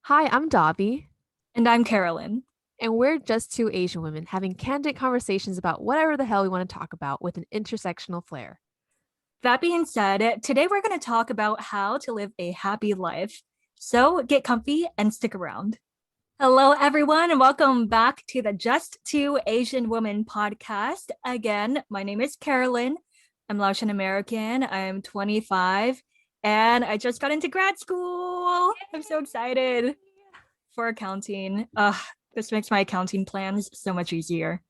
Hi, I'm Davy, And I'm Carolyn. and we're just two Asian women having candid conversations about whatever the hell we want to talk about with an intersectional flair. That being said, today we're going to talk about how to live a happy life. So get comfy and stick around. Hello, everyone, and welcome back to the Just Two Asian Women podcast. Again, my name is Carolyn. I'm Laotian American. I'm 25, and I just got into grad school. I'm so excited for accounting. This makes my accounting plans so much easier.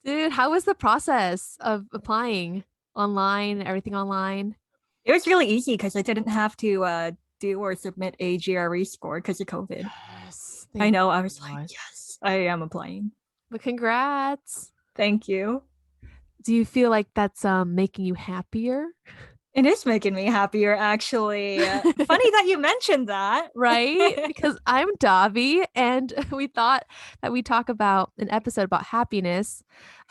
Dude, how was the process of applying online, everything online? It was really easy because I didn't have to do or submit a GRE score because of COVID. Yes, I thank know. I was like, God. yes, I am applying. But congrats. Thank you. Do you feel like that's making you happier? It is making me happier, actually. Funny that you mentioned that. Right? Because I'm Davi, and we thought that we talk about an episode about happiness.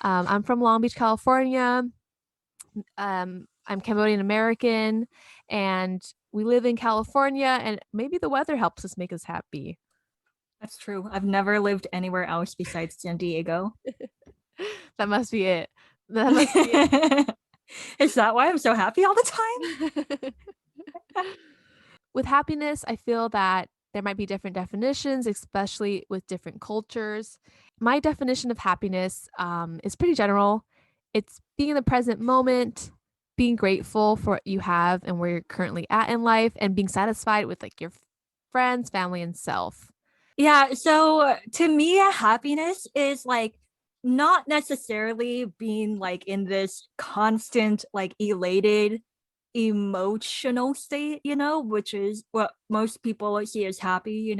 I'm from Long Beach, California. I'm Cambodian American, and we live in California, and maybe the weather helps us make us happy. That's true. I've never lived anywhere else besides San Diego. That must be it. That must be Is that why I'm so happy all the time? it. With happiness, I feel that there might be different definitions, especially with different cultures. My definition of happiness is pretty general. It's being in the present moment, being grateful for what you have and where you're currently at in life, and being satisfied with like your friends, family, and self. Yeah, so to me, happiness is like not necessarily being like in this constant, like elated emotional state, which is what most people see as happy,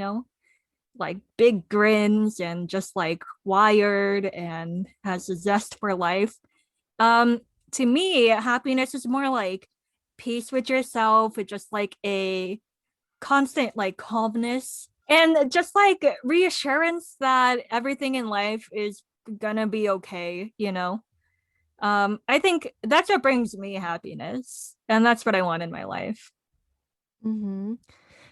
like big grins and just like wired and has a zest for life. Um, to me, happiness is more like peace with yourself, with just like a constant like calmness and just like reassurance that everything in life is gonna be okay, I think that's what brings me happiness, and that's what I want in my life. hmm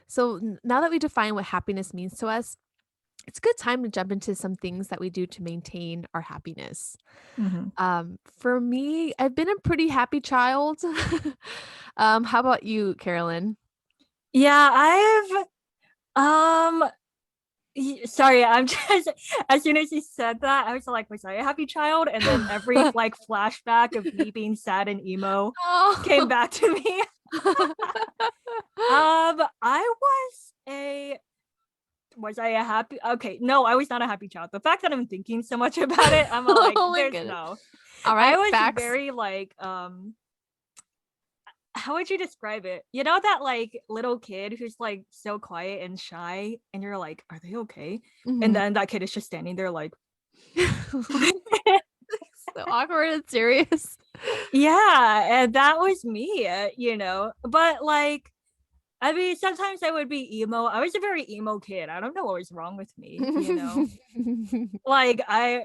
So now that we define what happiness means to us, it's a good time to jump into some things that we do to maintain our happiness. Mhm. For me, I've been a pretty happy child. How about you, Carolyn? Yeah, I've sorry, I'm just as soon as you said that, I was like, was I a happy child? And then every like flashback of me being sad and emo came Oh. back to me. I was I a happy okay, no, I was not a happy child. The fact that I'm thinking so much about it, I'm all like, Oh my there's goodness. no. All I right, was facts. very like how would you describe it? You know that like little kid who's like so quiet and shy, and you're like, are they okay? And Mhm. then that kid is just standing there like So awkward and serious. yeah, and that was me, But like, I mean, sometimes I would be emo. I was a very emo kid. I don't know what was wrong with me. Like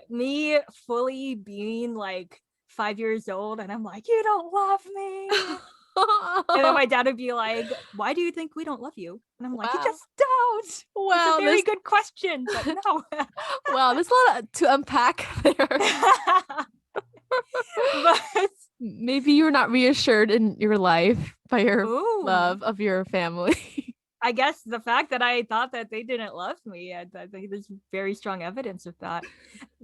me fully being like 5 years old, and I'm like, you don't love me. And then my dad would be like, why do you think we don't love you? And I'm like, you Wow. just don't. It's a Wow, very there's good question, but no. wow, there's a lot to unpack there. But Maybe you were not reassured in your life by your ooh, love of your family. I guess the fact that I thought that they didn't love me, I think there's very strong evidence of that.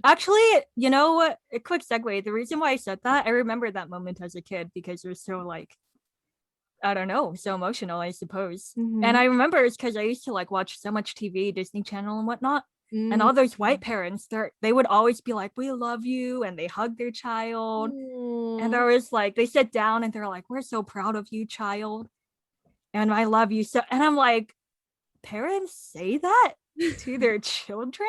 Actually, you know what? A quick segue. The reason why I said that, I remember that moment as a kid because it was so like, I don't know, so emotional, I suppose. And hmm I remember it's because I used to like watch so much TV, Disney Channel and whatnot. And mm all those white parents, they would always be like, "We love you," and they hug their child. And Mm. there was like, they sit down and they're like, "We're so proud of you, child," and I love you so. And I'm like, parents say that to their children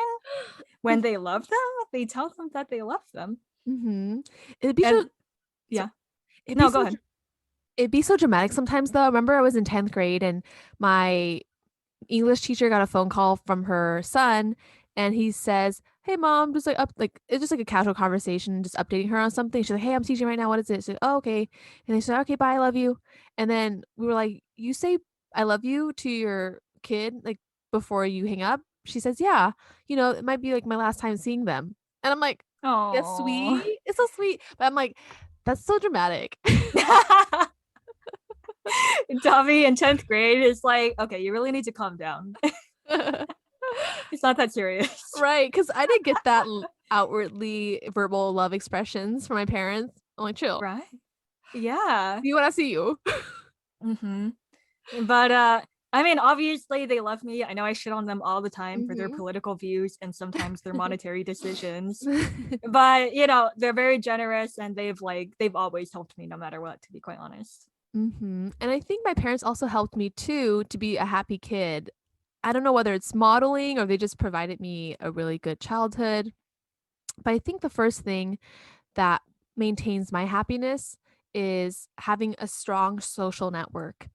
when they love them? They tell them that they love them. hmm It'd be And so yeah, it'd be no, go so ahead. it'd be so dramatic sometimes though. I remember I was in 10th grade and my English teacher got a phone call from her son and he says, "Hey mom, just like up like it's just like a casual conversation, just updating her on something." She's like, "Hey, I'm teaching right now. What is it?" She's like, "Oh, okay." And they said, "Okay, bye, I love you." And then we were like, "You say I love you to your kid, like, before you hang up?" She says, "Yeah, it might be, like, my last time seeing them." And I'm like, "That's Oh. sweet. It's so sweet." But I'm like, "That's so dramatic." Dobby in 10th grade is like, okay, you really need to calm down. It's not that serious. Right? Because I didn't get that outwardly verbal love expressions from my parents. I'm like, "Chill. Right? Yeah. See you when I see you." Hmm. But I mean, obviously they love me. I know I shit on them all the time for their Mhm. political views and sometimes their monetary decisions. But they're very generous and they've always helped me no matter what, to be quite honest. Mhm, and I think my parents also helped me too to be a happy kid. I don't know whether it's modeling or they just provided me a really good childhood, but I think the first thing that maintains my happiness is having a strong social network.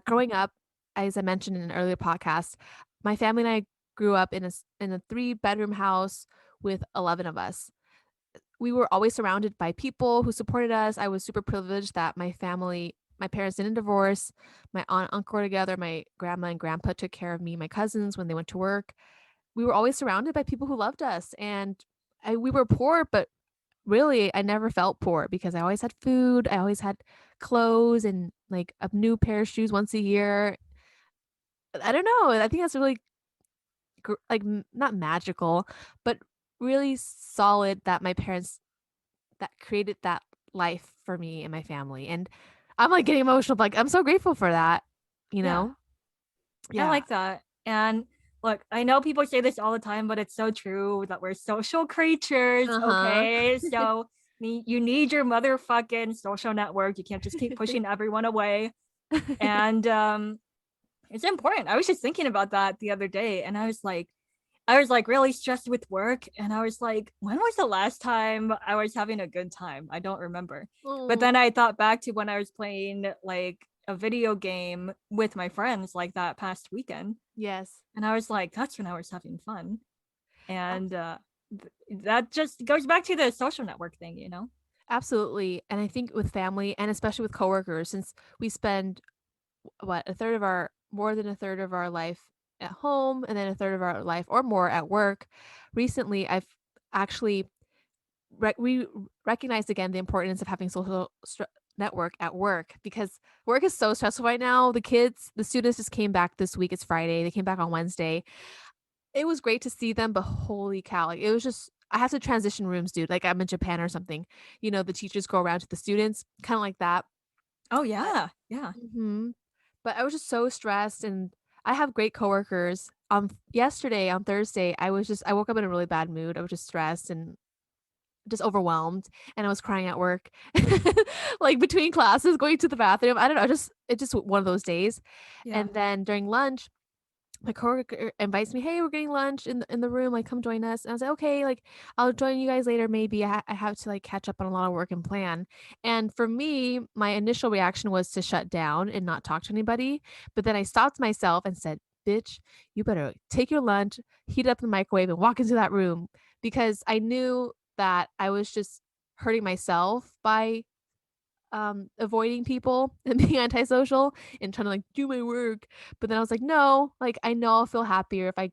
Growing up, as I mentioned in an earlier podcast, my family and I grew up in a three-bedroom house with 11 of us. We were always surrounded by people who supported us. I was super privileged that my parents didn't divorce. My aunt and uncle were together. My grandma and grandpa took care of me, my cousins when they went to work. We were always surrounded by people who loved us. And we were poor, but really, I never felt poor because I always had food. I always had clothes and like a new pair of shoes once a year. I don't know. I think that's really not magical, but really solid that my parents that created that life for me and my family, and I'm, like, getting emotional, like, I'm so grateful for that, you Yeah. know? I Yeah. like that. And look, I know people say this all the time, but it's so true that we're social creatures, Uh-huh. okay? So you need your motherfucking social network. You can't just keep pushing everyone away. And it's important. I was just thinking about that the other day and I was like really stressed with work and I was like, when was the last time I was having a good time? I don't remember. But Oh, then I thought back to when I was playing like a video game with my friends like that past weekend yes. and I was like, that's when I was having fun. Abs And that just goes back to the social network thing. absolutely, and I think with family and especially with coworkers, since we spend, what, a third of our more than a third of our life at home and then a third of our life or more at work, recently, I've actually we recognized again the importance of having social network at work because work is so stressful right now. The students just came back this week. It's Friday. They came back on Wednesday. It was great to see them, but holy cow, like, it was just I have to transition rooms, dude. Like I'm in Japan or something. The teachers go around to the students, kind of like that. Oh But yeah. Yeah. mhm. But I was just so stressed, and I have great coworkers. Yesterday on Thursday, I woke up in a really bad mood. I was just stressed and just overwhelmed, and I was crying at work, like, between classes, going to the bathroom. I don't know, just it's just one of those days, Yeah. and then during lunch, my coworker invites me, "Hey, we're getting lunch in the room, like, come join us." And I was like, "Okay, like, I'll join you guys later, maybe. I have to, like, catch up on a lot of work and plan." And for me, my initial reaction was to shut down and not talk to anybody, but then I stopped myself and said, "Bitch, you better take your lunch, heat it up in the microwave, and walk into that room," because I knew that I was just hurting myself by avoiding people and being antisocial and trying to, like, do my work. But then I was like, "No, like, I know I'll feel happier if I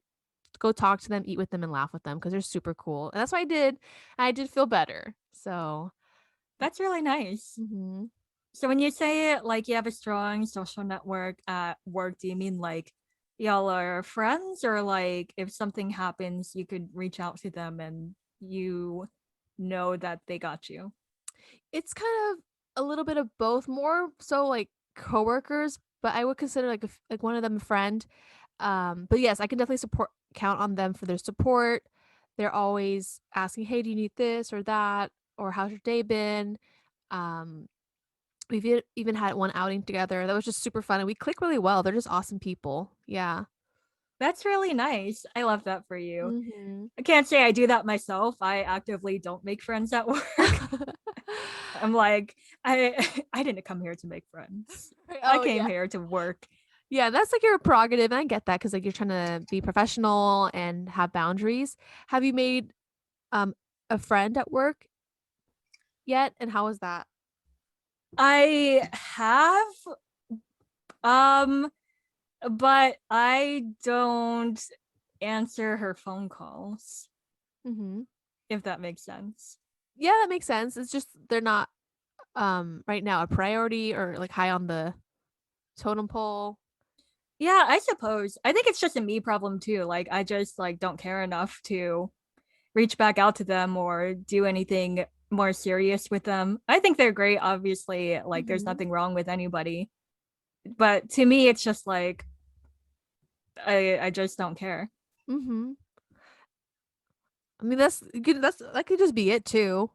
go talk to them, eat with them, and laugh with them because 'cause they're super cool." And that's what I did, and I did feel better. So, That's really nice. mhm. So when you say like you have a strong social network at work, do you mean like y'all are friends or like if something happens, you could reach out to them and you know that they got you? It's kind of a little bit of both, more so like coworkers, but I would consider like one of them a friend. But yes, I can definitely support count on them for their support. They're always asking, "Hey, do you need this or that?" Or "How's your day been?" Um, even had one outing together that was just super fun, and we click really well. They're just awesome people. Yeah. That's really nice. I love that for you. Mhm. I can't say I do that myself. I actively don't make friends at work. I'm like, I I didn't come here to make friends. I Oh, came yeah. here to work. Yeah, that's like your prerogative, and I get that because like, you're trying to be professional and have boundaries. Have you made, um, a friend at work yet, and how was that? I have um but I don't answer her phone calls, Hmm. if that makes sense. Yeah, that makes sense. It's just they're not right now a priority or like high on the totem pole. Yeah, I suppose. I think it's just a me problem too. Like I just like don't care enough to reach back out to them or do anything more serious with them. I think they're great, obviously. Like there's Hmm. nothing wrong with anybody. But to me it's just like I just don't care. Hmm. I mean, that could just be it too.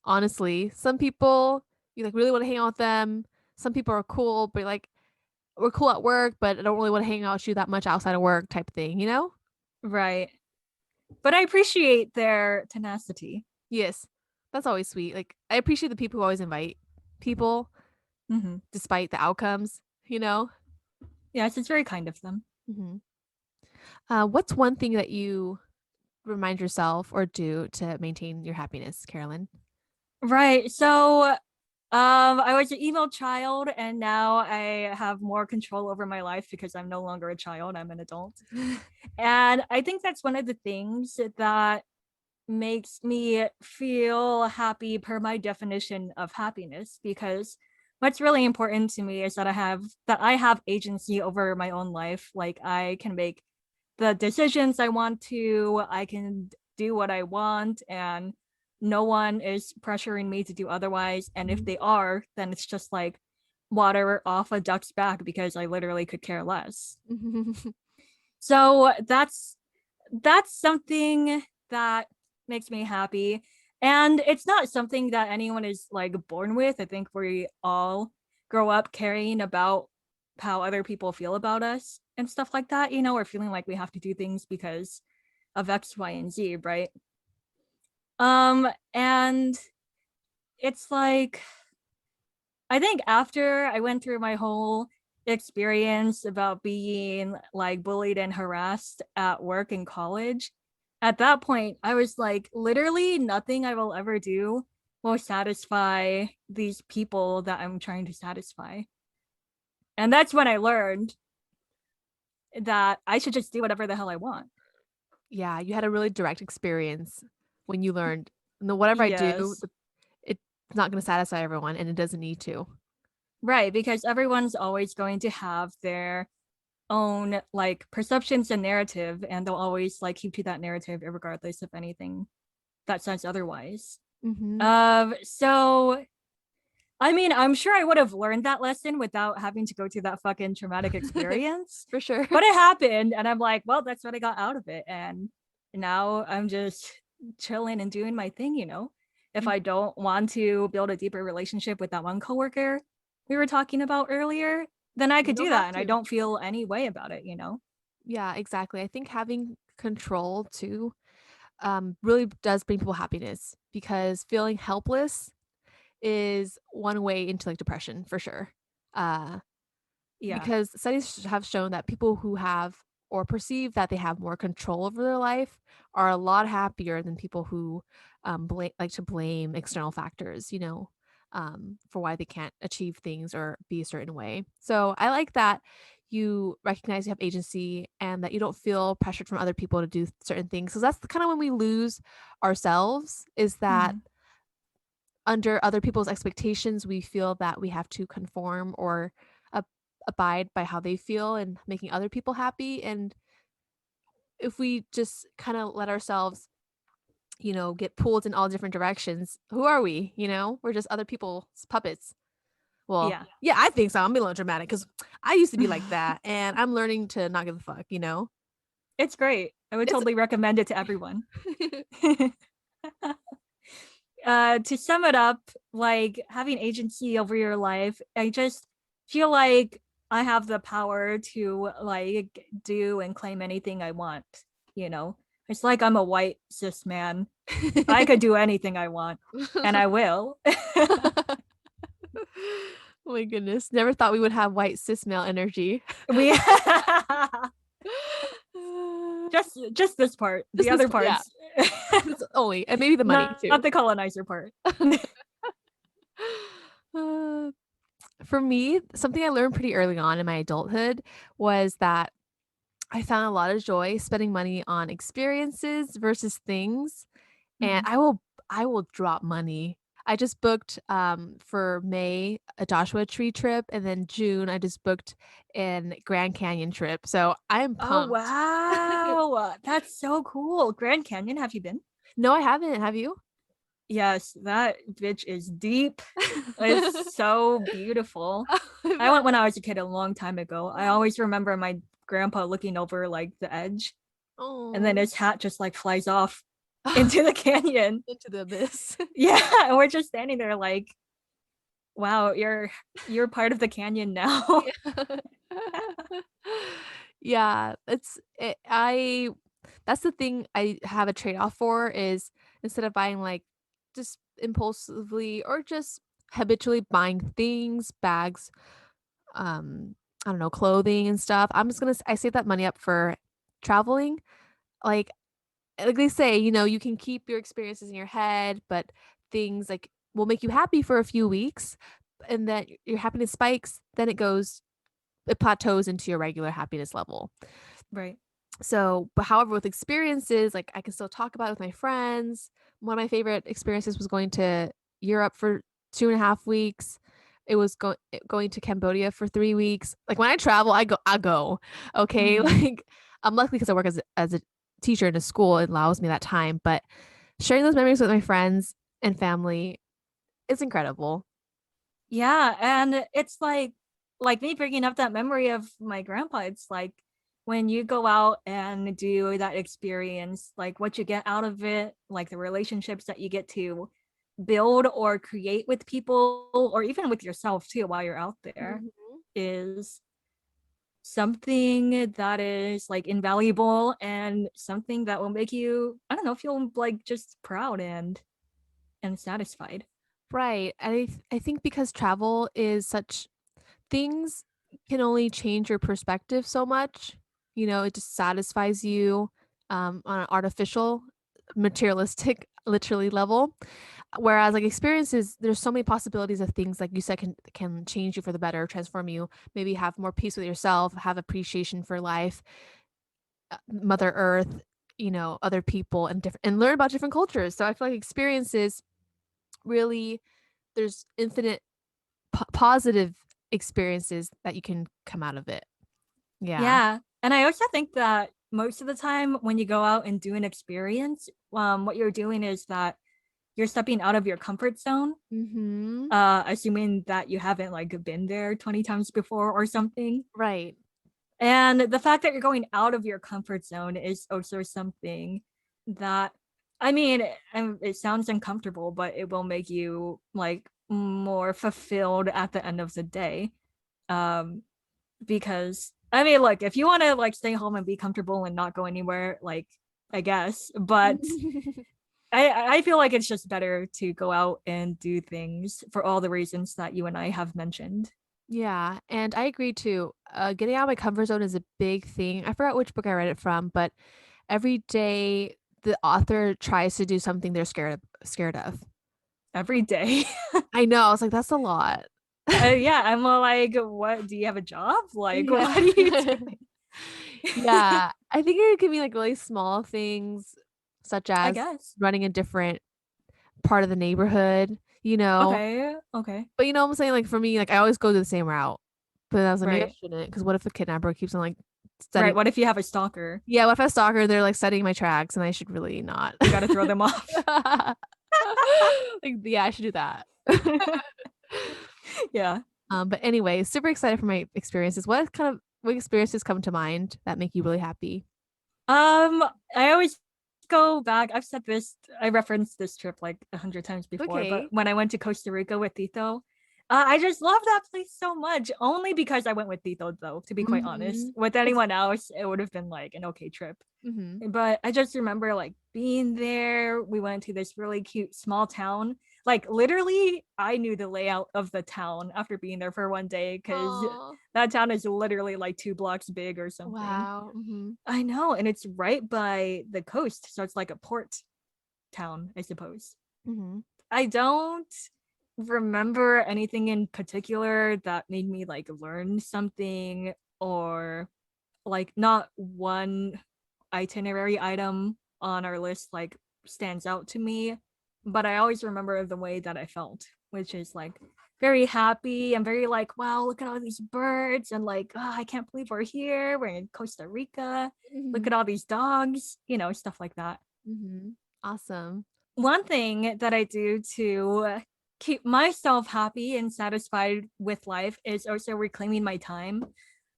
Honestly, some people you like really want to hang out with them. Some people are cool, but like we're cool at work, but I don't really want to hang out with you that much outside of work, type thing. You know? Right. But I appreciate their tenacity. Yes, that's always sweet. Like I appreciate the people who always invite people Hmm. despite the outcomes. You know? Yes, it's very kind of them. Hmm. What's one thing that you remind yourself or do to maintain your happiness, Carolyn? Right. So I was an emo child and now I have more control over my life because I'm no longer a child, I'm an adult. And I think that's one of the things that makes me feel happy per my definition of happiness, because what's really important to me is that I have agency over my own life. Like I can make the decisions I want to, I can do what I want, and no one is pressuring me to do otherwise. And if they are, then it's just like water off a duck's back because I literally could care less. So that's something that makes me happy. And it's not something that anyone is like born with. I think we all grow up caring about how other people feel about us and stuff like that, or feeling like we have to do things because of X, Y, and Z, right? And it's like I think after I went through my whole experience about being like bullied and harassed at work and college, at that point, I was like, literally nothing I will ever do will satisfy these people that I'm trying to satisfy. And that's when I learned that I should just do whatever the hell I want. Yeah, you had a really direct experience when you learned, no, whatever I do, Yes. it's not going to satisfy everyone, and it doesn't need to. Right. Because everyone's always going to have their own like perceptions and narrative, and they'll always like keep to that narrative regardless of anything that says otherwise. Hmm. So I mean, I'm sure I would have learned that lesson without having to go through that fucking traumatic experience, For sure. but it happened, and I'm like, well, that's what I got out of it, and now I'm just chilling and doing my thing. If I don't want to build a deeper relationship with that one coworker we were talking about earlier, then I You could don't do that, have and I to. don't feel any way about it. Yeah, exactly. I think having control too really does bring people happiness because feeling helpless is one way into like depression for sure. Uh, Yeah. because studies have shown that people who have or perceive that they have more control over their life are a lot happier than people who like to blame external factors, for why they can't achieve things or be a certain way. So I like that you recognize you have agency and that you don't feel pressured from other people to do certain things. Because that's kind of when we lose ourselves, is that Mhm. under other people's expectations, we feel that we have to conform or ab- abide by how they feel and making other people happy. And if we just kind of let ourselves, get pulled in all different directions, who are we? We're just other people's puppets. Well, Yeah. yeah, I think so. I'm being a little dramatic because I used to be like that, and I'm learning to not give a fuck. It's great. I would It's totally recommend it to everyone. To sum it up, like having agency over your life, I just feel like I have the power to like do and claim anything I want, you know? It's like I'm a white cis man. I could do anything I want, and I will. Oh my goodness. Never thought we would have white cis male energy. we just this part. Just The this other part, yeah. parts. It's only, and maybe the money Not too. the colonizer part. Uh, For me, something I learned pretty early on in my adulthood was that I found a lot of joy spending money on experiences versus things, and Mhm. I will drop money. I just booked, for May, a Joshua Tree trip, and then June, I just booked an Grand Canyon trip, so I am Oh, pumped. wow. That's so cool. Grand Canyon, have you been? No, I haven't, have you? Yes, that bitch is deep. It's so beautiful. I I went when bet. I was a kid a long time ago. I always remember my grandpa looking over like the edge, and then Oh. his hat just like flies off into the canyon. Into the abyss. Yeah, and we're just standing there like, wow, you're part of the canyon now. Yeah. Yeah, I that's the thing I have a trade-off for is instead of buying, like, just impulsively or just habitually buying things, bags, I don't know, clothing and stuff, I'm just gonna I save that money up for traveling. Like like they say, you can keep your experiences in your head, but things, like, will make you happy for a few weeks, and then your happiness spikes, then it plateaus into your regular happiness level. Right. So, but however, with experiences, like I can still talk about it with my friends. One of my favorite experiences was going to Europe for 2.5 weeks. It was going to Cambodia for 3 weeks. Like when I travel, I go. Okay. Mhm. Like I'm lucky because I work as a teacher in a school. It allows me that time. But sharing those memories with my friends and family is incredible. Yeah, and it's like me bringing up that memory of my grandpa. It's like when you go out and do that experience, like what you get out of it, like the relationships that you get to build or create with people or even with yourself too while you're out there Mhm. is something that is like invaluable and something that will make you, I don't know, feel like just proud and satisfied. Right. And I think because travel is such things can only change your perspective so much. It just satisfies you on an artificial, materialistic, literally level. Whereas like experiences, there's so many possibilities of things like you said can change you for the better, transform you, maybe have more peace with yourself, have appreciation for life, Mother Earth, other people and learn about different cultures. So I feel like experiences really there's infinite positive experiences that you can come out of it. Yeah. Yeah. And I also think that most of the time when you go out and do an experience, what you're doing is that you're stepping out of your comfort zone, Mhm. assuming that you haven't like been there 20 times before or something. Right. And the fact that you're going out of your comfort zone is also something that, I mean, it sounds uncomfortable, but it will make you like more fulfilled at the end of the day. Um, because I mean, look, if you want to like stay home and be comfortable and not go anywhere, like I guess, but I feel like it's just better to go out and do things for all the reasons that you and I have mentioned. Yeah, and I agree too. Getting out of my comfort zone is a big thing. I forgot which book I read it from, but every day the author tries to do something they're scared of. Every day. I know. I was like, that's a lot. Yeah, I'm like, what? Do you have a job? Like, Yeah. what are you doing? Yeah. I think it can be like really small things, such I as guess. running a different part of the neighborhood, you know? Okay. Okay. But you know what I'm saying? Like for me, like I always go the same route. But I was like, maybe I Right. shouldn't, because what if a kidnapper keeps on like Right. studying. What if you have a stalker? Yeah, what if I stalk her and they're like studying my tracks and I should really not. You got to throw them off. Like, yeah, I should do that. Yeah. But anyway, super excited for my experiences. What experiences come to mind that make you really happy? Um, I always go back. I've said this, I referenced this trip like 100 times before, but Okay. when I went to Costa Rica with Tito, I just love that place so much. Only because I went with Tito, though, to be quite honest. Mhm. With It's anyone else, it would have been like an okay trip. mhm. But I just remember like being there. We went to this really cute small town. Like literally, I knew the layout of the town after being there for one day because Aw. that town is literally like 2 blocks big or something. Wow. Mhm. I know, and it's right by the coast, so it's like a port town, I suppose. Mhm. I don't. remember anything in particular that made me like learn something, or like not one itinerary item on our list like stands out to me, but I always remember the way that I felt, which is like very happy and very like, wow, look at all these birds, and like, oh, I can't believe we're here. We're in Costa Rica. Look Mhm. at all these dogs, stuff like that. Mhm. Awesome. One thing that I do to keep myself happy and satisfied with life is also reclaiming my time,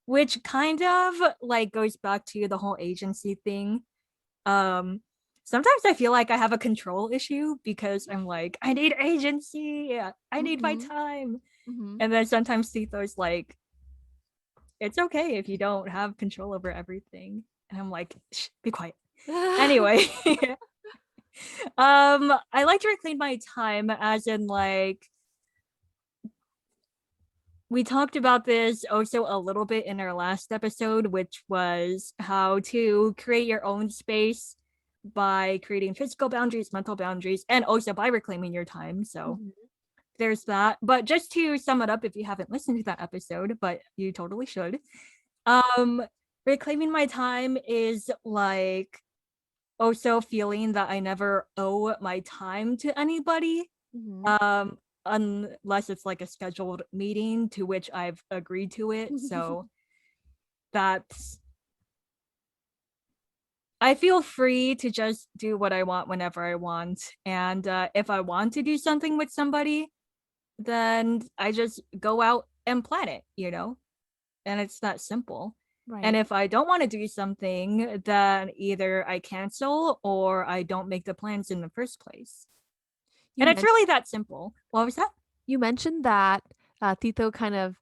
which kind of like goes back to the whole agency thing. Um Sometimes I feel like I have a control issue because I'm like, I need agency, I need my Mhm. time. Mhm. And then sometimes Tito's like, it's okay if you don't have control over everything. And I'm like, shh, be quiet. Anyway, I like to reclaim my time as in like, we talked about this also a little bit in our last episode, which was how to create your own space by creating physical boundaries, mental boundaries, and also by reclaiming your time. So Mhm. there's that. But just to sum it up, if you haven't listened to that episode, but you totally should, um, reclaiming my time is like also feeling that I never owe my time to anybody, Mhm. um, unless it's like a scheduled meeting to which I've agreed to it. So that's, I feel free to just do what I want whenever I want. And if I want to do something with somebody, then I just go out and plan it. And it's that simple. And Right. if I don't want to do something, then either I cancel or I don't make the plans in the first place. You And it's men really that simple. What was that? you mentioned that Tito kind of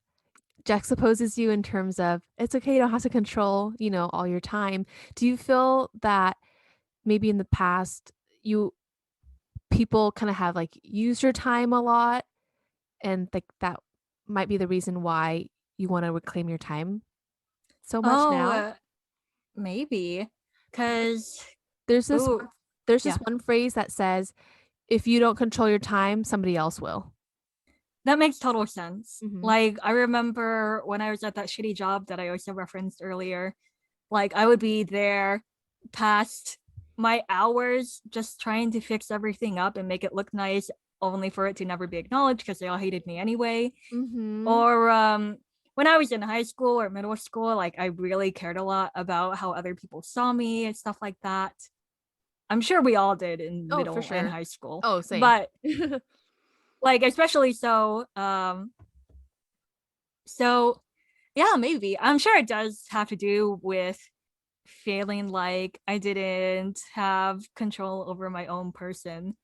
juxtaposes you in terms of it's okay, you don't have to control, all your time. Do you feel that maybe in the past you people kind of have like used your time a lot and like that might be the reason why you want to reclaim your time so much Oh, now? maybe. Like Because, there's this oh, there's this yeah, one phrase that says if you don't control your time, somebody else will. that makes total sense. Mhm. Like, I remember when I was at that shitty job that I also referenced earlier, like, I would be there past my hours just trying to fix everything up and make it look nice, only for it to never be acknowledged because they all hated me anyway. Mhm. Or when I was in high school or middle school, like I really cared a lot about how other people saw me and stuff like that. I'm sure we all did in Oh, for middle and sure. high school. Oh, same. But like especially so yeah, maybe. I'm sure it does have to do with feeling like I didn't have control over my own person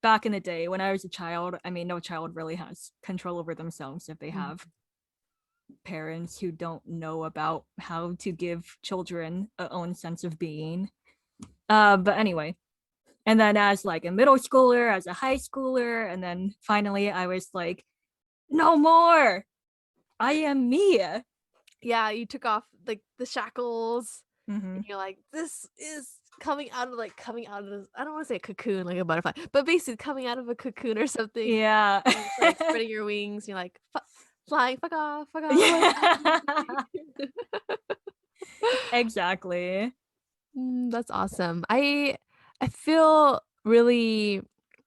back in the day when I was a child. I mean, no child really has control over themselves if they have Mhm. parents who don't know about how to give children a own sense of being. But anyway, and then as like a middle schooler, as a high schooler, and then finally I was like, no more. I am me. Yeah, you took off like the shackles Mm-hmm. and you're like, this is coming out of this, I don't want to say a cocoon like a butterfly, but basically coming out of a cocoon or something. Yeah. And it's like spreading your wings. You're like, flying, fuck off. Like, Yeah. Exactly. That's awesome. I feel really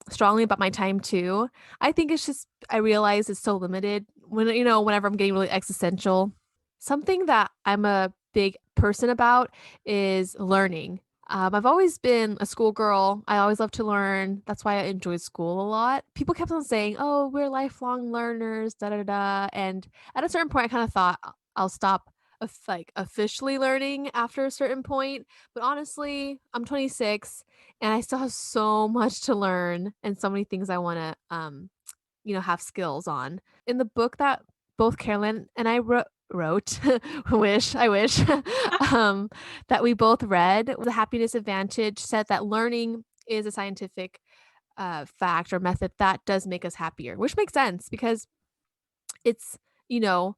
strongly about my time too. I think it's just I realize it's so limited when whenever I'm getting really existential. Something that I'm a big person about is learning. I've always been a schoolgirl. I always love to learn. That's why I enjoyed school a lot. People kept on saying, "Oh, we're lifelong learners," da da da. And at a certain point, I kind of thought I'll stop like officially learning after a certain point. But honestly, I'm 26 and I still have so much to learn and so many things I want to have skills on. In the book that both Carolyn and I wrote I wish um that we both read, The Happiness Advantage, said that learning is a scientific fact or method that does make us happier, which makes sense because it's, you know,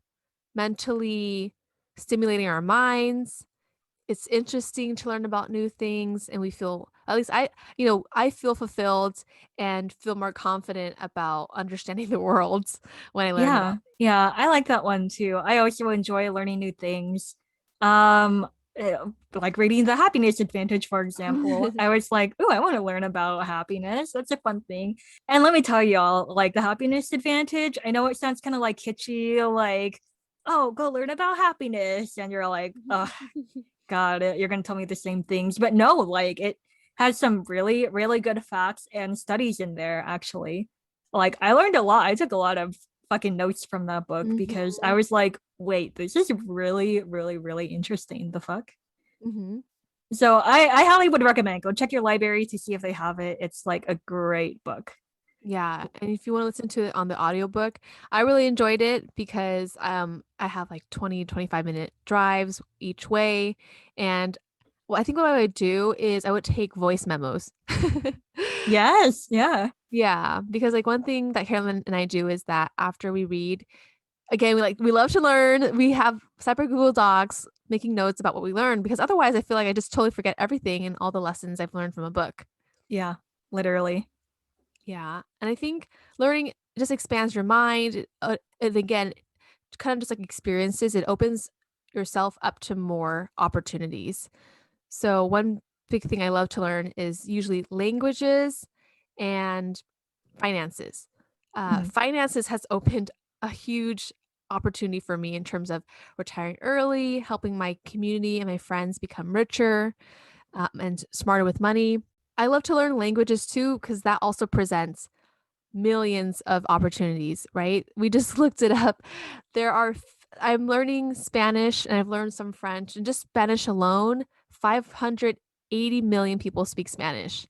mentally stimulating our minds. it's interesting to learn about new things, and we feel, at least I feel fulfilled and feel more confident about understanding the world when I learn about Yeah, yeah, I like that one too. I also enjoy learning new things. Um, eh, like reading The Happiness Advantage, for example. things. I was like, oh, I want to learn about happiness. That's a fun thing. And let me tell y'all, like The Happiness Advantage, I know it sounds kind of like kitschy, like, oh, go learn about happiness. And you're like, oh, God, you're gonna tell me the same things. But no, like it has some really, really good facts and studies in there, actually. Like I learned a lot. I took a lot of fucking notes from that book because I Mhm. was like, wait, this is really, really, really interesting. The fuck? Mhm. So I highly would recommend go check your library to see if they have it. It's like a great book. Yeah, and if you wanna listen to it on the audiobook, I really enjoyed it because, I have, like, 20-25 minute drives each way, and well, I think what I would do is I would take voice memos. Yes, yeah. Yeah, because, like, one thing that Carolyn and I do is that after we read, again, we love to learn, we have separate Google Docs making notes about what we learned, because otherwise I feel like I just totally forget everything and all the lessons I've learned from a book. Yeah, literally. Yeah, and I think learning just expands your mind, and again, kind of just like experiences, it opens yourself up to more opportunities. So one big thing I love to learn is usually languages and finances. Mhm. Finances has opened a huge opportunity for me in terms of retiring early, helping my community and my friends become richer, and smarter with money. I love to learn languages too, because that also presents millions of opportunities, right? We just looked it up. There are f I'm learning Spanish and I've learned some French, and just Spanish alone, 580 million people speak Spanish.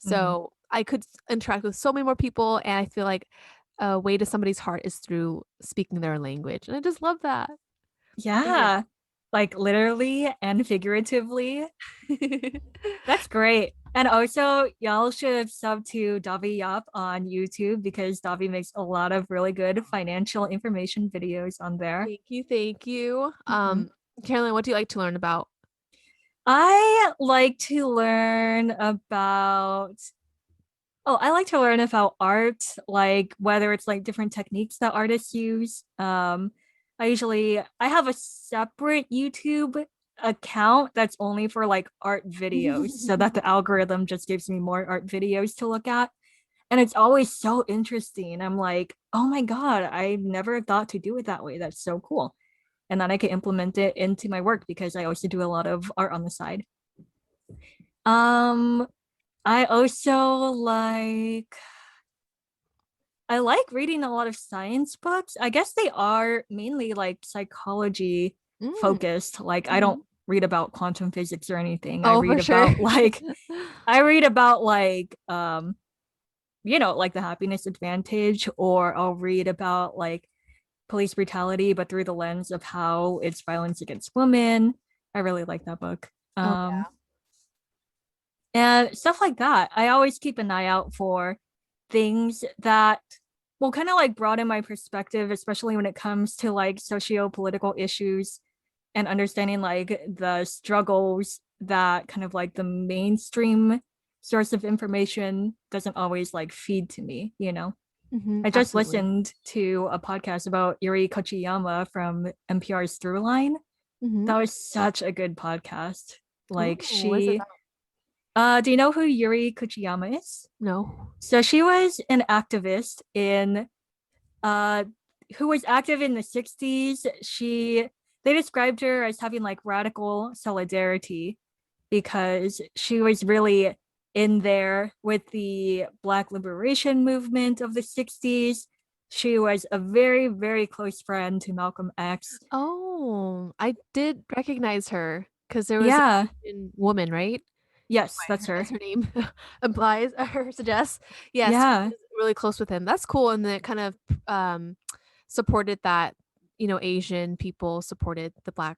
Mhm. So, I could interact with so many more people, and I feel like a way to somebody's heart is through speaking their language, and I just love that. So, yeah. Yeah. Like literally and figuratively. That's great. And also, y'all should sub to Davi Yap on YouTube because Davi makes a lot of really good financial information videos on there. Thank you, thank you. Mhm. Carolyn, what do you like to learn about? I like to learn about, oh, I like to learn about art, like whether it's like different techniques that artists use. I have a separate YouTube account that's only for like art videos so that the algorithm just gives me more art videos to look at. And it's always so interesting. I'm like, oh my God, I never thought to do it that way. That's so cool. And then I can implement it into my work because I also do a lot of art on the side. Um, I also I like reading a lot of science books. I guess they are mainly like psychology Mm, focused. Like I don't mhm. read about quantum physics or anything. I Oh, read for sure. about like I read about like like the happiness advantage, or I'll read about like police brutality, but through the lens of how it's violence against women. I really like that book. Oh, And stuff like that. I always keep an eye out for things that will kind of like broaden my perspective, especially when it comes to like socio-political issues and understanding like the struggles that kind of like the mainstream source of information doesn't always like feed to me, you know? mhm, I just absolutely. listened to a podcast about Yuri Kojima from NPR's Throughline. Mhm. That was such a good podcast. Ooh, Like what is it about? do you know who Yuri Kojima is? No. So she was an activist in uh who was active in the 60s. They described her as having like radical solidarity because she was really in there with the Black liberation movement of the 60s. She was a very, very close friend to Malcolm X. Oh, I did recognize her because there was an Yeah, Asian woman, right? yes, that's As her. her name implies or suggests. Yes, she Yeah. was really close with him. That's cool, and then it kind of, supported that, Asian people supported the Black,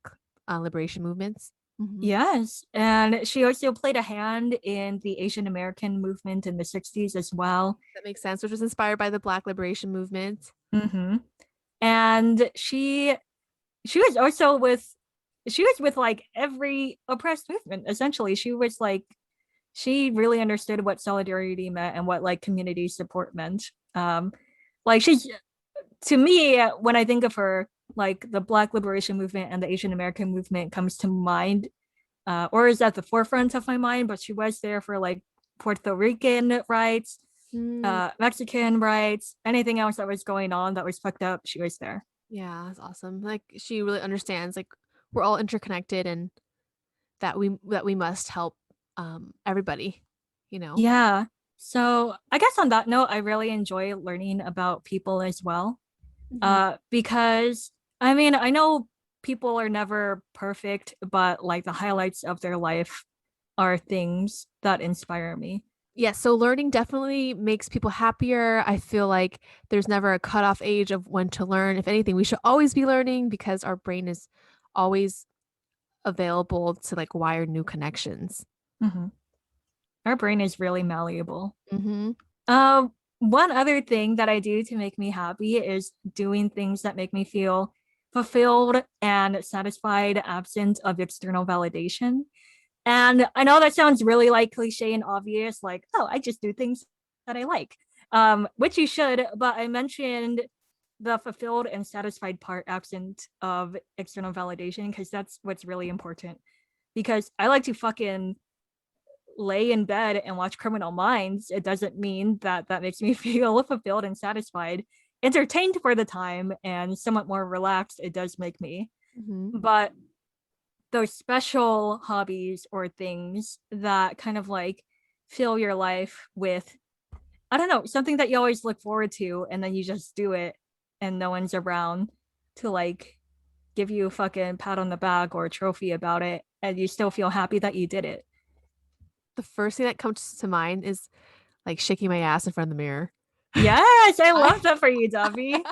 liberation movements. Mhm. Yes, and she also played a hand in the Asian American movement in the 60s as well. That makes sense, which was inspired by the Black liberation movement. And she was also with she was with like every oppressed movement. Essentially, she was like she really understood what solidarity meant and what like community support meant. Like she's to me when I think of her, like the Black liberation movement and the Asian American movement comes to mind, or is at the forefront of my mind. But she was there for like Puerto Rican rights, Mm, Mexican rights, anything else that was going on that was fucked up. She was there. yeah, that's awesome. Like she really understands like we're all interconnected and that we must help everybody, you know. Yeah. So I guess on that note, I really enjoy learning about people as well. Mhm. Because I mean, I know people are never perfect, but like the highlights of their life are things that inspire me. Yeah, so learning definitely makes people happier. I feel like there's never a cutoff age of when to learn. If anything, we should always be learning because our brain is always available to like wire new connections. Mhm. Our brain is really malleable. Mhm. One other thing that I do to make me happy is doing things that make me feel fulfilled and satisfied, absent of external validation. And I know that sounds really like cliche and obvious, like, oh, I just do things that I like, which you should. But I mentioned the fulfilled and satisfied part absent of external validation because that's what's really important. Because I like to fucking lay in bed and watch Criminal Minds. It doesn't mean that that makes me feel fulfilled and satisfied. Entertained for the time and somewhat more relaxed, it does make me. Mhm. But those special hobbies or things that kind of like fill your life with, I don't know, something that you always look forward to and then you just do it and no one's around to like give you a fucking pat on the back or a trophy about it and you still feel happy that you did it. The first thing that comes to mind is like shaking my ass in front of the mirror. Yes, I I love that for you, Dobby.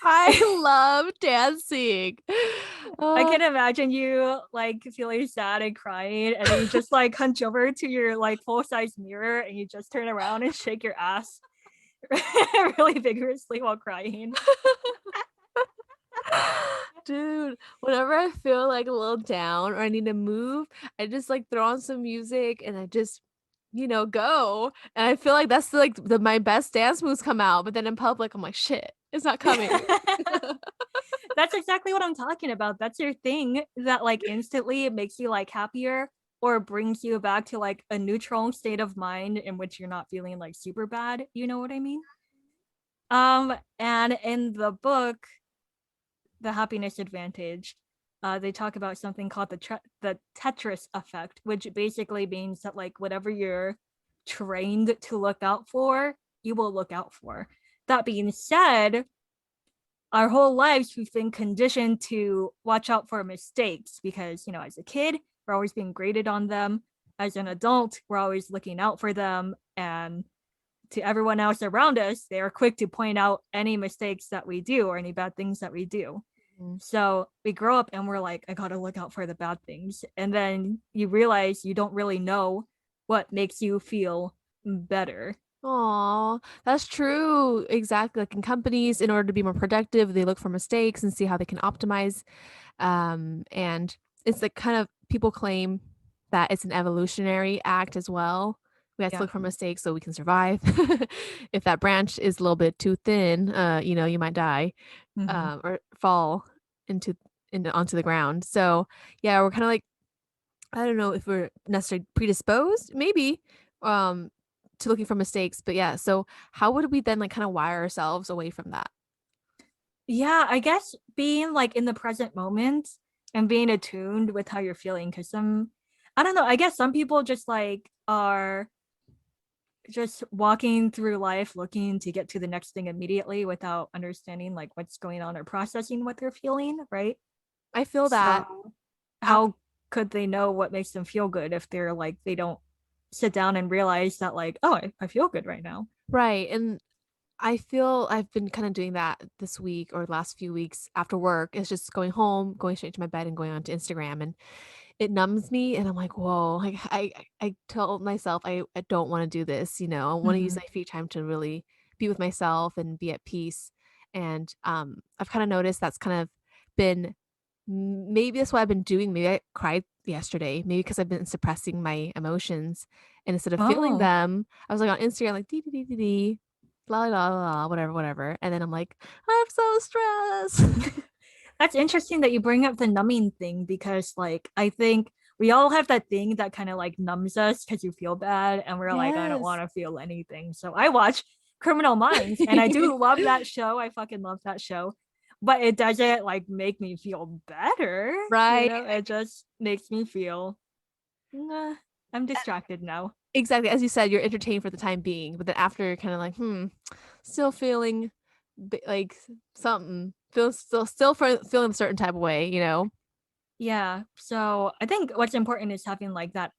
I love dancing. I Uh, can imagine you like feeling sad and crying, and then you just like hunch over to your like full size mirror and you just turn around and shake your ass really vigorously while crying. Dude, whenever I feel like a little down or I need to move, I just like throw on some music and I just, go. And I feel like that's like my best dance moves come out. But then in public, I'm like, shit, it's not coming. That's exactly what I'm talking about. That's your thing that like instantly it makes you like happier or brings you back to like a neutral state of mind in which you're not feeling like super bad. You know what I mean? And in the book, The Happiness Advantage, they talk about something called the Tetris effect, which basically means that like whatever you're trained to look out for, you will look out for. That being said, our whole lives we've been conditioned to watch out for mistakes because, you know, as a kid, we're always being graded on them. As an adult, we're always looking out for them. And to everyone else around us, they are quick to point out any mistakes that we do or any bad things that we do. Mhm. So we grow up and we're like, I gotta look out for the bad things. And then you realize you don't really know what makes you feel better. Aw, that's true. Exactly. Like in companies, in order to be more productive, they look for mistakes and see how they can optimize. And it's like kind of people claim that it's an evolutionary act as well. We have to Yeah. look for mistakes so we can survive. If that branch is a little bit too thin, you might die, Mm-hmm. or fall into onto the ground. So yeah, we're kind of like I don't know if we're necessarily predisposed, maybe, um, to looking for mistakes, but yeah, so how would we then, like, kinda wire ourselves away from that? Yeah, I guess being like in the present moment and being attuned with how you're feeling. Cause I don't know, I guess some people just like are just walking through life looking to get to the next thing immediately without understanding like what's going on or processing what they're feeling, right? I feel that So af how could they know what makes them feel good if they're like they don't sit down and realize that like, oh, I feel good right now. right, and I feel I've been kinda doing that this week or last few weeks after work. It's just going home, going straight to my bed, and going onto Instagram, and it numbs me, and I'm like, "Whoa," like, I told myself I don't wanna do this, I wanna use Mm-hmm. my free time to really be with myself and be at peace, and, I've kinda noticed that's kind of been maybe that's what I've been doing. Maybe I cried yesterday. Maybe because I've been suppressing my emotions, and instead of feeling Oh, them, I was like on Instagram, like dee dee dee dee dee, la la la la, whatever, whatever. And then I'm like, I'm so stressed. that's interesting that you bring up the numbing thing because, like, I think we all have that thing that kind of like numbs us because you feel bad, and we're like, I don't Yes. want to feel anything. So I watch Criminal Minds, and I do love that show. I fucking love that show, but it doesn't like make me feel better. You Right. know, it just makes me feel, nah, I'm distracted now. Exactly. As you said, you're entertained for the time being, but then after you're kind of like, still feeling like something, feeling a certain type of way, you know? Yeah. So I think what's important is having like that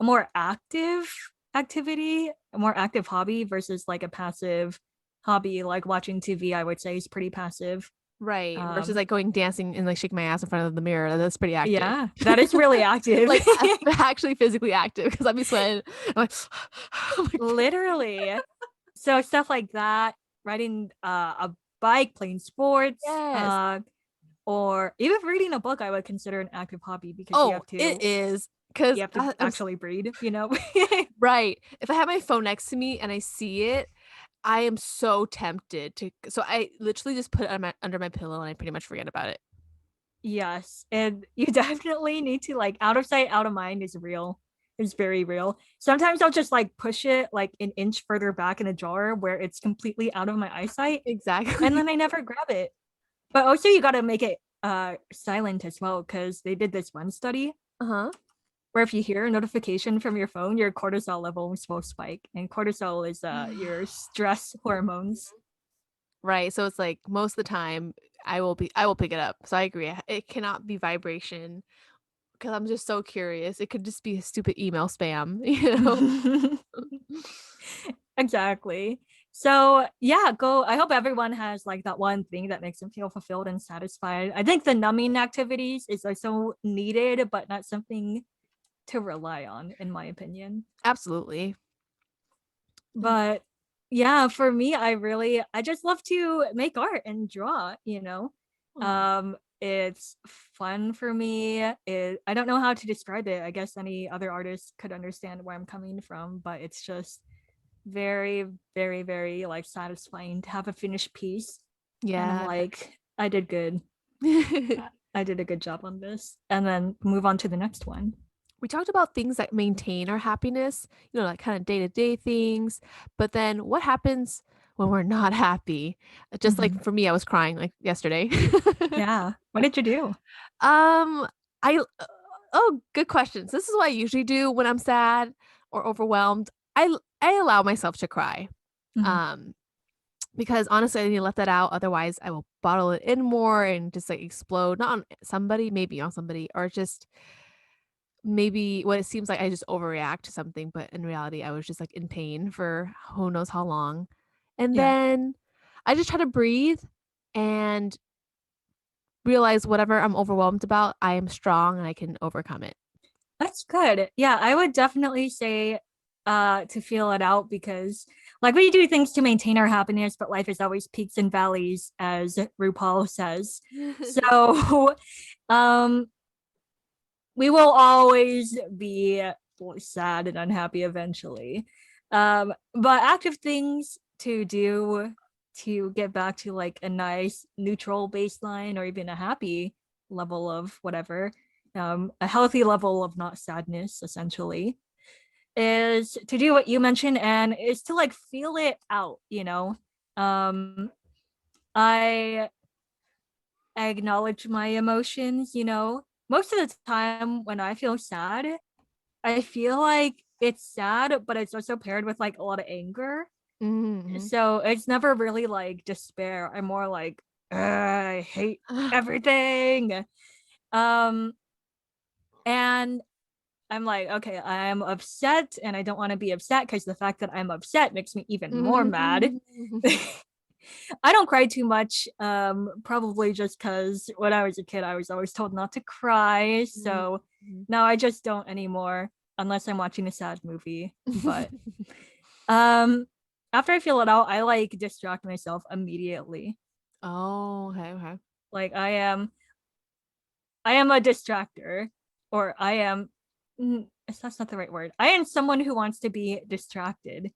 a more active activity, a more active hobby versus like a passive hobby, like watching TV, I would say is pretty passive. Right. Versus Um, like going dancing and like shaking my ass in front of the mirror. That's pretty active. yeah, that is really active. Like actually physically active because I'd be sweating. I'm like, oh my God. Literally. So stuff like that, riding a bike, playing sports, Yes. or even reading a book, I would consider an active hobby because Oh, it is. Because you have to actually read, you know? right. If I have my phone next to me and I see it, I am so tempted to. So I literally just put it on under my pillow and I pretty much forget about it. Yes, and you definitely need to like out of sight, out of mind is real. It's very real. Sometimes I'll just like push it like an inch further back in a drawer where it's completely out of my eyesight, and Exactly. then I never grab it. But also you got to make it silent as well because they did this one study Uh-huh. where if you hear a notification from your phone, your cortisol levels will spike, and cortisol is your stress hormones. Right. So it's like most of the time I will pick it up. So I agree. It cannot be vibration because I'm just so curious. It could just be a stupid email spam, you know? Exactly. So yeah, go. I hope everyone has like that one thing that makes them feel fulfilled and satisfied. I think the numbing activities is also needed, but not something to rely on, in my opinion. Absolutely. Mm. But yeah, for me, I just love to make art and draw, you know. Aw. It's fun for me. I don't know how to describe it. I guess any other artist could understand where I'm coming from, but it's just very, very, very like satisfying to have a finished piece. And I'm Yeah. like, I did good. I did a good job on this. And then move on to the next one. We talked about things that maintain our happiness, like kind of day-to-day things, but then what happens when we're not happy? Just Mhm. like for me, I was crying like yesterday. Yeah. What did you do? Um, I oh, good questions. This is what I usually do when I'm sad or overwhelmed. I allow myself to cry. Mhm. Um, because honestly, I need to let that out. Otherwise, I will bottle it in more and just like explode. Not on somebody, maybe on somebody, or just maybe what it seems like I just overreact to something, but in reality, I was just like in pain for who knows how long. And Yeah. then I just try to breathe and realize whatever I'm overwhelmed about, I am strong and I can overcome it. That's good. Yeah, I would definitely say to feel it out because like we do things to maintain our happiness, but life is always peaks and valleys, as RuPaul says. So um we will always be sad and unhappy eventually. But active things to do to get back to like a nice neutral baseline or even a happy level of whatever, a healthy level of not sadness, essentially, is to do what you mentioned and is to like feel it out, you know. Um, I acknowledge my emotions, you know. Most of the time when I feel sad, I feel like it's sad, but it's also paired with like a lot of anger. Mhm. So it's never really like despair. I'm more like, I hate everything. Um, and I'm like, okay, I'm upset and I don't want to be upset because the fact that I'm upset makes me even more mad. I don't cry too much, probably just because when I was a kid, I was always told not to cry. So now I just don't anymore unless I'm watching a sad movie. But um, after I feel it out, I like distract myself immediately. Oh, okay, okay. Like I am I am a distractor, or I am. That's not the right word. I am someone who wants to be distracted.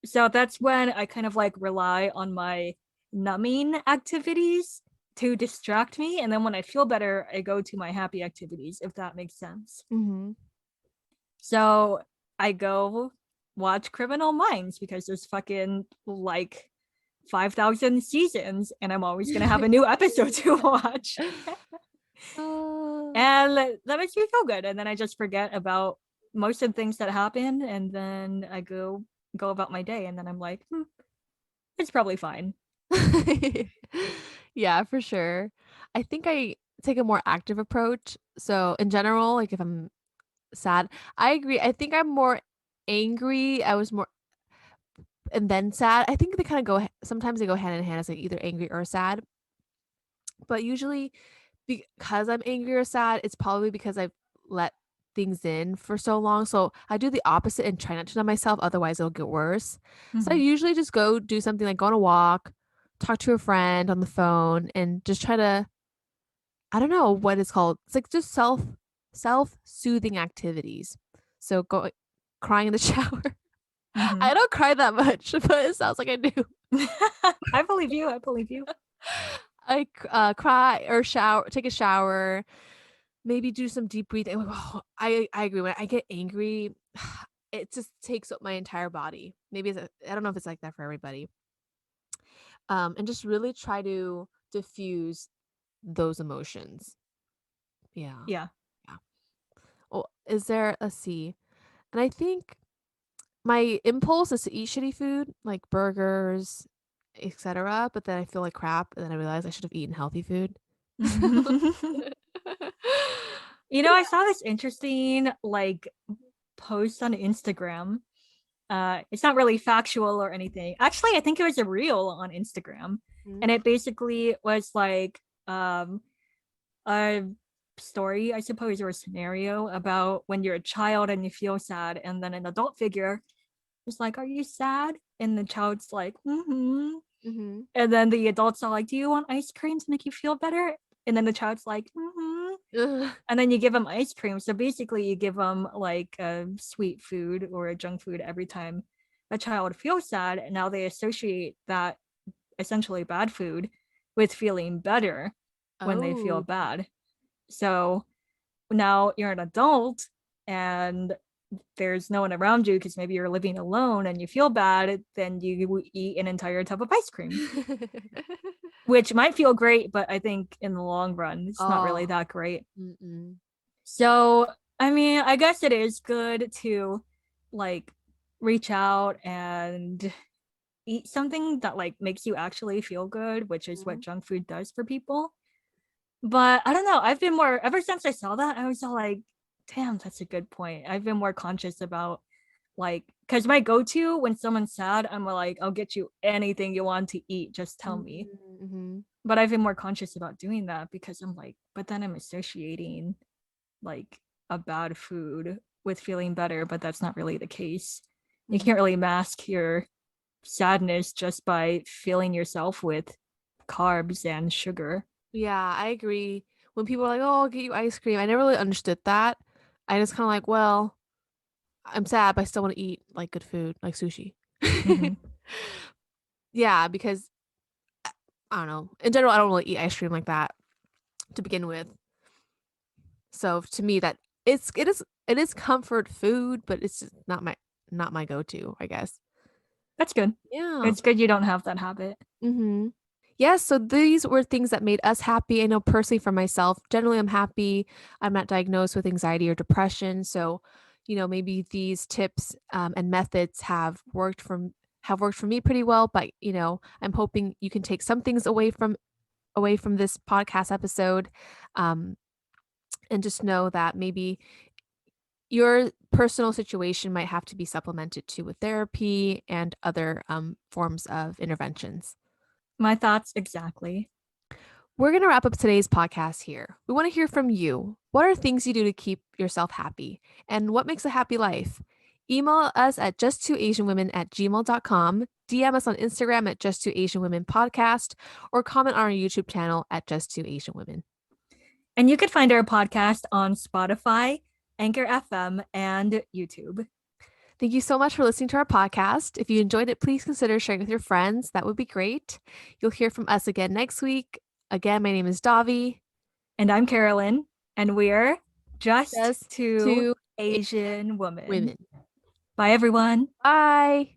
So that's when I kind of like rely on my numbing activities to distract me. And then when I feel better, I go to my happy activities, if that makes sense. Mm-hmm. So I go watch Criminal Minds because there's fucking like 5,000 seasons and I'm always going to have a new episode to watch. Uh, And that makes me feel good. And then I just forget about most of the things that happen. And then I go about my day. And then I'm like, it's probably fine. yeah, for sure. I think I take a more active approach. So in general, like if I'm sad, I agree. I think I'm more angry. I was more and then sad. I think they kind of go sometimes they go hand in hand as like either angry or sad. But usually because I'm angry or sad, it's probably because I've let things in for so long. So I do the opposite and try not to numb myself, otherwise it'll get worse. So I Mhm. usually just go do something like go on a walk, talk to a friend on the phone, and just try to I don't know what it's called. It's like just self-soothing activities. So go crying in the shower. Mhm. I don't cry that much, but it sounds like I do. I believe you. I believe you. I cry or shower, take a shower, maybe do some deep breathing. I agree. When I get angry, it just takes up my entire body. Maybe I don't know if it's like that for everybody. And just really try to diffuse those emotions. Yeah. Yeah. Yeah. Well, is there let's see. And I think my impulse is to eat shitty food, like burgers, etc. But then I feel like crap, and then I realize I should have eaten healthy food. So I saw this interesting like post on Instagram. It's not really factual or anything. Actually, I think it was a reel on Instagram. And Mhm. it basically was like a story, I suppose, or a scenario about when you're a child and you feel sad, and then an adult figure is like, "Are you sad?" And the child's like, "Mm-hmm." Mhm. And then the adults are like, "Do you want ice cream to make you feel better?" And then the child's like, "Mm-hmm." Ugh. And then you give them ice cream. So basically, you give them like a sweet food or a junk food every time a child feels sad. And now they associate that essentially bad food with feeling better when they feel Oh. bad. So now you're an adult and there's no one around you because maybe you're living alone and you feel bad, then you eat an entire tub of ice cream, which might feel great, but I think in the long run, it's not really Oh. that great. Mm-mm. So, I mean, I guess it is good to like reach out and eat something that like makes you actually feel good, which is what Mhm. junk food does for people. But I don't know. I've been more ever since I saw that. I was all like, "Damn, that's a good point." I've been more conscious about like because my go-to when someone's sad, I'm like, "I'll get you anything you want to eat. Just tell me." Mhm. But I've been more conscious about doing that because I'm like, but then I'm associating like a bad food with feeling better, but that's not really the case. You Mhm. can't really mask your sadness just by filling yourself with carbs and sugar. Yeah, I agree. When people are like, "Oh, I'll get you ice cream," I never really understood that. I just kind of like, well, I'm sad, but I still want to eat like good food, like sushi. Mhm. Yeah, because I don't know. In general, I don't really eat ice cream like that to begin with. So to me, that it is comfort food, but it's just not my go-to, I guess. That's good. Yeah. It's good you don't have that habit. Mm-hmm. Yes, so these were things that made us happy. I know personally for myself, generally I'm happy. I'm not diagnosed with anxiety or depression. So, maybe these tips and methods have worked for me pretty well. But I'm hoping you can take some things away from this podcast episode, um, and just know that maybe your personal situation might have to be supplemented too with therapy and other forms of interventions. My thoughts exactly. We're going to wrap up today's podcast here. We want to hear from you. What are things you do to keep yourself happy? And what makes a happy life? Email us at just2asianwomen@gmail.com, DM us on Instagram at just2asianwomen podcast, or comment on our YouTube channel at just2asianwomen. And you could find our podcast on Spotify, Anchor FM, and YouTube. Thank you so much for listening to our podcast. If you enjoyed it, please consider sharing with your friends. That would be great. You'll hear from us again next week. Again, my name is Davy. And I'm Carolyn, and we're just Just two two Asian women. women. Bye, everyone. Bye.